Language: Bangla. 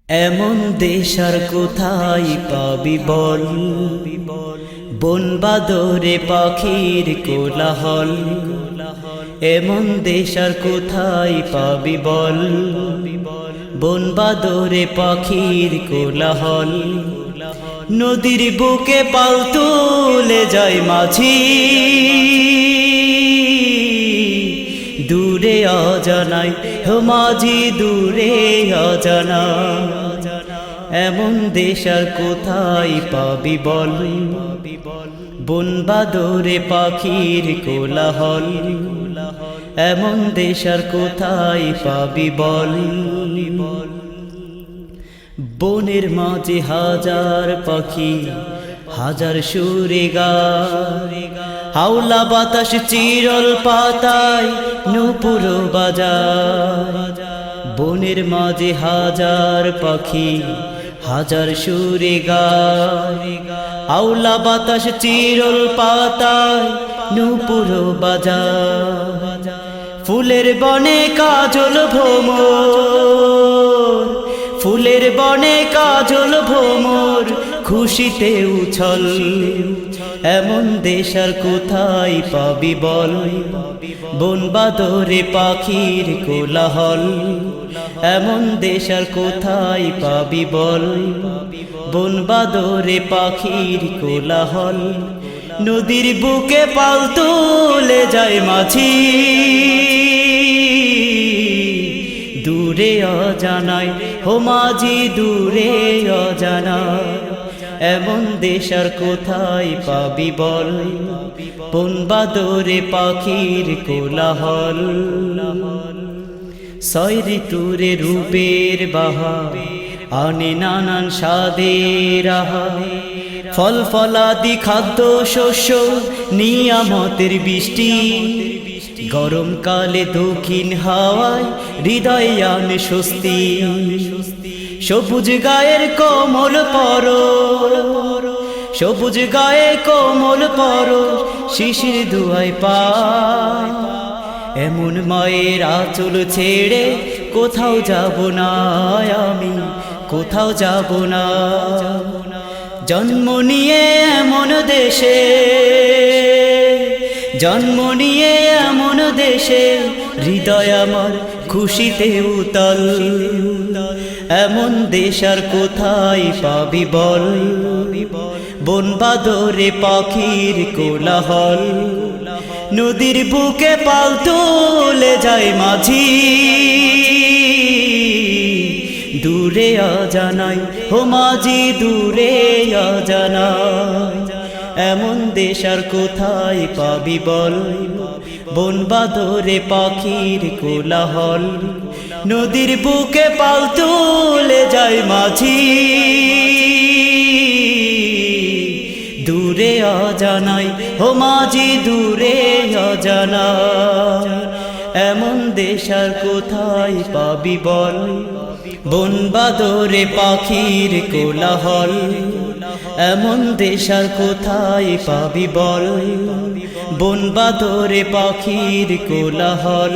এমন দেশ আর কোথায় পাবি বল, বন বাদরে পাখির কোলাহল। এমন দেশ আর কোথায় পাবি বল, বন বাদরে পাখির কোলাহল। নদীর বুকে পাল তুলে যায় মাঝি, দূরে অজানায় হো মাঝি দূরে অজানা। এমন দেশ আর কোথায় পাবি বল, বন বাদরে পাখির কোলাহল। এমন দেশ আর কোথায় পাবি বল। বনের মাঝে হাজার পাখি হাজার সুরে গায়, হাওলা বাতাস চিরল পাতায় নূপুর বাজায়। বনের মাঝে হাজার পাখি হাজার সুরে গায়, হাওলা বাতাস চিরল পাতায় নূপুর বাজায়। ফুলের বনে কাজল ভ্রমর, ফুলের বনে কাজল ভ্রমর খুশিতে উছল। এমন দেশ আর কোথায় পাবি বল, বন বাদরে পাখির কোলাহল। এমন দেশ আর কোথায় পাবি বল, বন বাদরে পাখির কোলাহল। নদীর বুকে পাল তুলে যায় মাঝি, দূরে অজানায় হো মাঝি দূরে অজানায়। এমন দেশ আর কোথায় পাবি বল, বন বাদরে পাখির কোলাহল। ছয় ঋতুরে রূপের বাহার আনে নানান স্বাদের আহার। ফল ফলাদি খাদ্য শস্য নিয়ামতের বৃষ্টি, গরমকালে দক্ষিণ হাওয়ায় হৃদয় আনে স্বস্তি। সবুজ গায়ের কোমল পরশ, সবুজ গায়ে কোমল পরশ শিশির দুয়ায় পায়। এমন মায়ের আঁচল ছেড়ে কোথাও যাব না আমি, কোথাও যাব না। জন্ম নিয়ে এমন দেশে, জন্ম নিয়ে এমন দেশে হৃদয় আমার খুশিতে উতল। এমন দেশ আর কোথায় পাবি বল, বন বাদরে পাখির কোলাহল। নদীর বুকে পাল তুলে যায় মাঝি, দূরে অজানায় হো মাঝি দূরে অজানায়। এমন দেশ আর কোথায় পাবি বল, বন বাদরে পাখির কোলাহল। নদীর বুকে পাল তুলে যায় মাঝি, দূরে অজানায় হো মাঝি দূরে অজানায়। এমন দেশ আর কোথায় পাবি বল, বন বাদরে পাখির কোলাহল। এমন দেশ আর কোথায় পাবি বল, বন বাদরে পাখির কোলাহল।